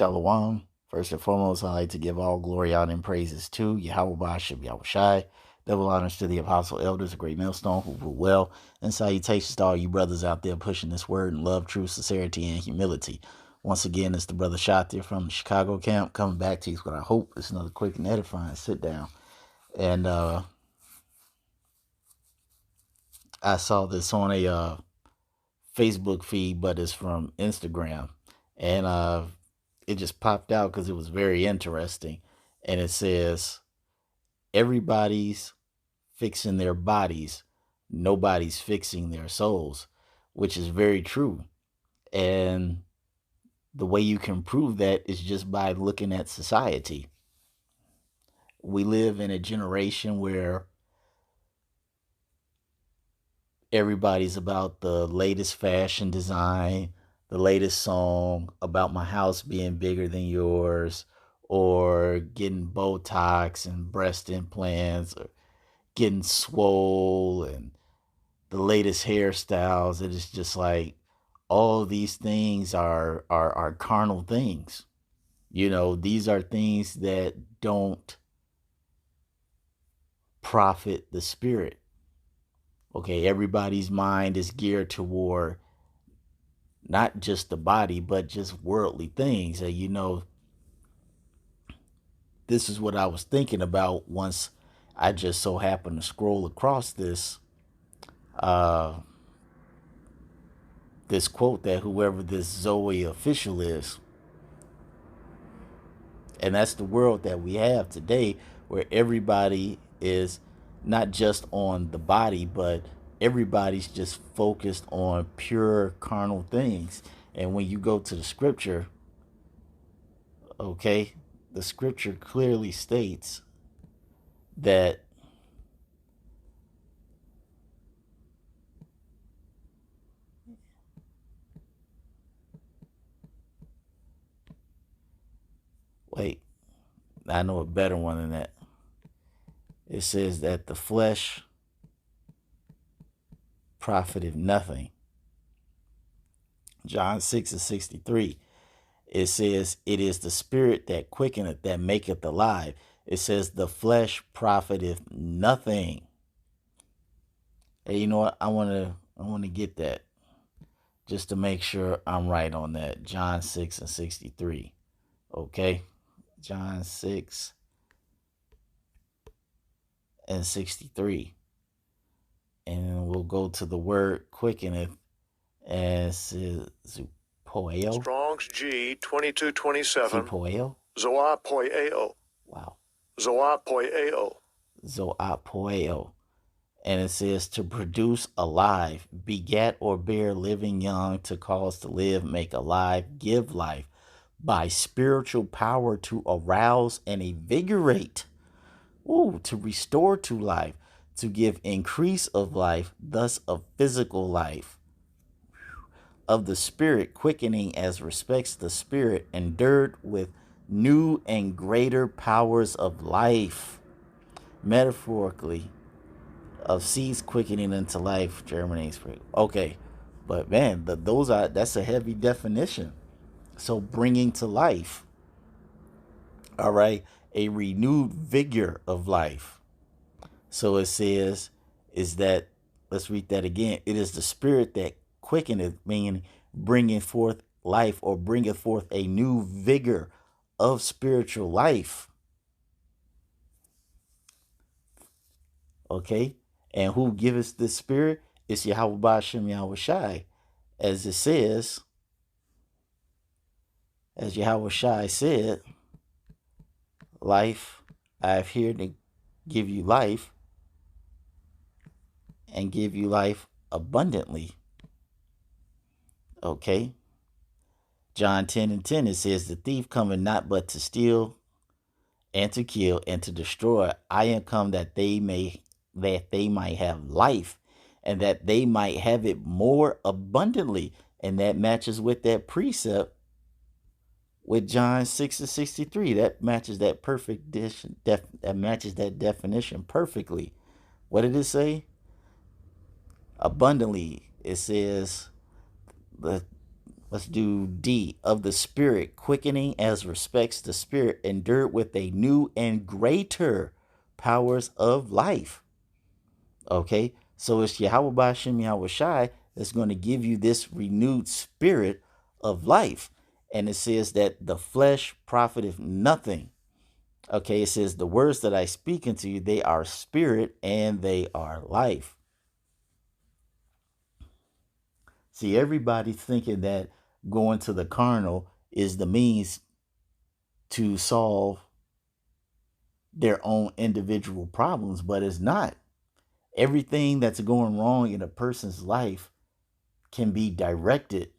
Shalom. First and foremost, I'd like to give all glory, honor, and praises to Yahweh Bashim Yahweh Shai. Double honors to the apostle elders, a great millstone who rule well. And salutations to all you brothers out there pushing this word in love, truth, sincerity, and humility. Once again, it's the brother Shatir from the Chicago camp coming back to you with what I hope is another quick and edifying sit down. And I saw this on a Facebook feed, but it's from Instagram. And it just popped out because it was very interesting. And it says, everybody's fixing their bodies, nobody's fixing their souls, which is very true. And the way you can prove that is just by looking at society. We live in a generation where everybody's about the latest fashion design, the latest song about my house being bigger than yours, or getting Botox and breast implants, or getting swole, and the latest hairstyles. It is just like all these things are carnal things. You know, these are things that don't profit the spirit. Okay, everybody's mind is geared toward not just the body, but just worldly things. And you know, this is what I was thinking about once I just so happened to scroll across uh this quote that whoever this Zoe official is. And that's the world that we have today, where everybody is not just on the body, but everybody's just focused on pure carnal things. And when you go to the scripture, okay, the scripture clearly states that wait, I know a better one than that. It says that the flesh profiteth nothing. John 6:63. It says, it is the spirit that quickeneth, that maketh alive. It says the flesh profiteth nothing. Hey, you know what? I wanna get that just to make sure I'm right on that. John 6:63. Okay. John 6:63. And we'll go to the word quickeneth as poeo. Strong's G 2227. Poeo. Zoapoeo. Wow. Zoapoeo. Zoapoeo. And it says to produce alive, begat or bear living young, to cause to live, make alive, give life, by spiritual power to arouse and invigorate, to restore to life, to give increase of life, thus of physical life, of the spirit quickening as respects the spirit, endured with new and greater powers of life, metaphorically, of seeds quickening into life, germinating spirit. Okay, but man, that's a heavy definition. So bringing to life, all right, a renewed vigor of life. So it says, is that, let's read that again. It is the spirit that quickeneth, meaning bringing forth life, or bringeth forth a new vigor of spiritual life. Okay, and who giveth this spirit? It's Yahweh Bashim Yahweh Shai. As it says, as Yahweh Shai said, life, I have here to give you life, and give you life abundantly. Okay. John 10:10, it says, the thief cometh not but to steal and to kill and to destroy. I am come that they might have life, and that they might have it more abundantly. And that matches with that precept with John 6:63. That matches that that matches that definition perfectly. What did it say? Abundantly. It says the Let's do D. Of the Spirit, quickening as respects the Spirit, endured with a new and greater powers of life. Okay, so it's Yahweh Bashem Yahweh Shai that's going to give you this renewed spirit of life. And it says that the flesh profiteth nothing. Okay, it says the words that I speak unto you, they are spirit and they are life. See, everybody's thinking that going to the carnal is the means to solve their own individual problems, but it's not. Everything that's going wrong in a person's life can be directed.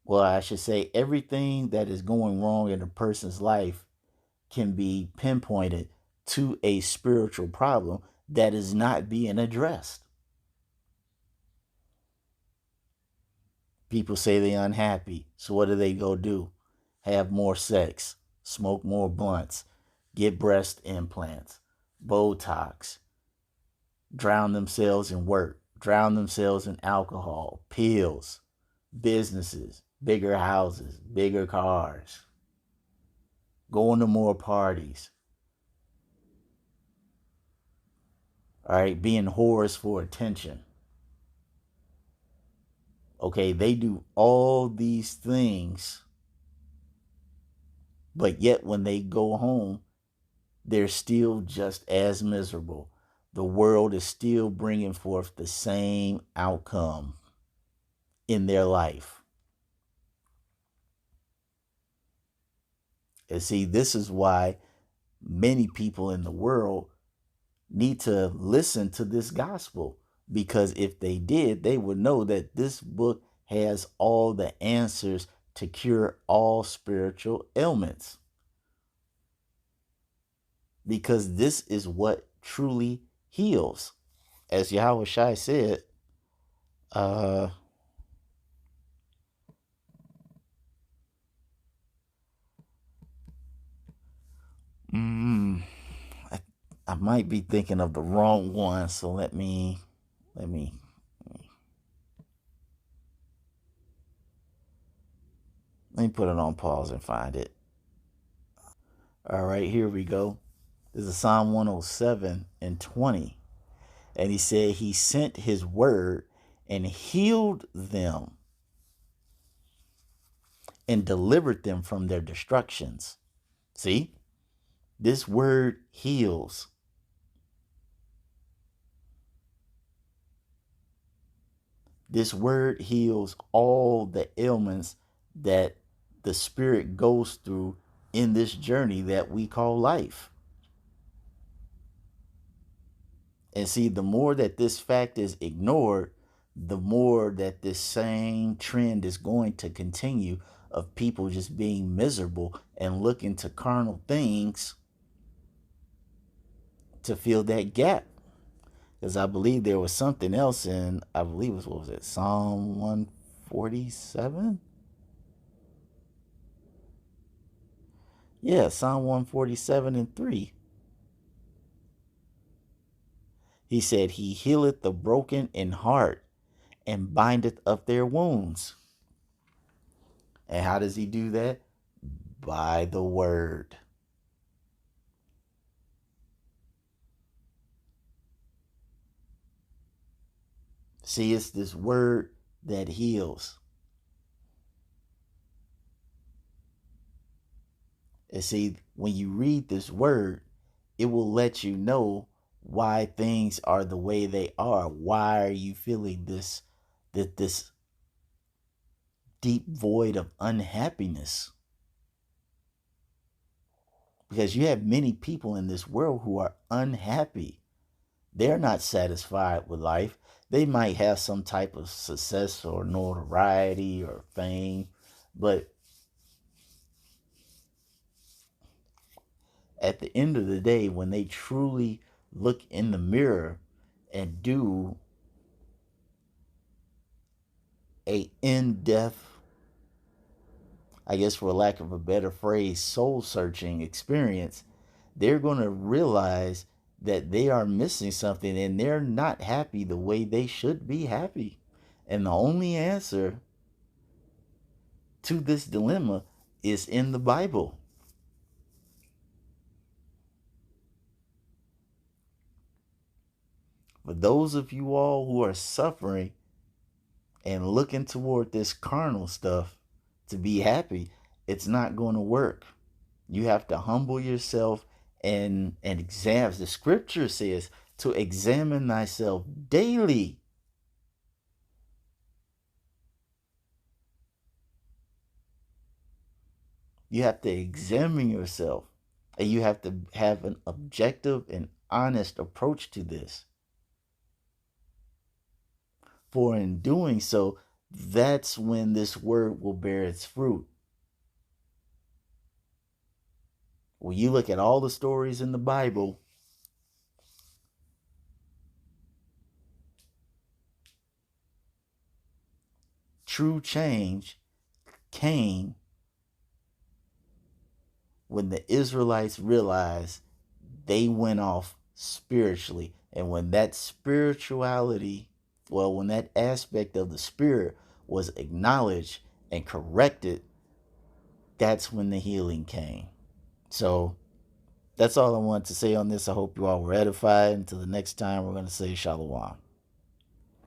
Well, I should say everything that is going wrong in a person's life can be pinpointed to a spiritual problem that is not being addressed. People say they're unhappy. So what do they go do? Have more sex, smoke more blunts, get breast implants, Botox, drown themselves in work, drown themselves in alcohol, pills, businesses, bigger houses, bigger cars, going to more parties. All right, being whores for attention. Okay, they do all these things, but yet when they go home, they're still just as miserable. The world is still bringing forth the same outcome in their life. And see, this is why many people in the world need to listen to this gospel, because if they did, they would know that this book has all the answers to cure all spiritual ailments, because this is what truly heals. As Yahweh Shai said, uh, mm, I, I might be thinking of the wrong one, so let me let me put it on pause and find it. All right, here we go. This is Psalm 107 and 20. And he said he sent his word and healed them and delivered them from their destructions. See, this word heals. This word heals all the ailments that the spirit goes through in this journey that we call life. And see, the more that this fact is ignored, the more that this same trend is going to continue of people just being miserable and looking to carnal things to fill that gap. Because I believe there was something else in, I believe it was, what was it, Psalm 147? Yeah, Psalm 147 and 3. He said, he healeth the broken in heart and bindeth up their wounds. And how does he do that? By the word. See, it's this word that heals. And see, when you read this word, it will let you know why things are the way they are. Why are you feeling this deep void of unhappiness? Because you have many people in this world who are unhappy. They're not satisfied with life. They might have some type of success or notoriety or fame, but at the end of the day, when they truly look in the mirror and do a in-depth, I guess for lack of a better phrase, soul-searching experience, they're going to realize that they are missing something and they're not happy the way they should be happy. And the only answer to this dilemma is in the Bible. For those of you all who are suffering and looking toward this carnal stuff to be happy, it's not going to work. You have to humble yourself and examine. The scripture says to examine thyself daily. You have to examine yourself, and you have to have an objective and honest approach to this. For in doing so, that's when this word will bear its fruit. When you look at all the stories in the Bible, true change came when the Israelites realized they went off spiritually. And when that spirituality, well, when that aspect of the spirit was acknowledged and corrected, that's when the healing came. So that's all I wanted to say on this. I hope you all were edified. Until the next time, we're going to say Shalom.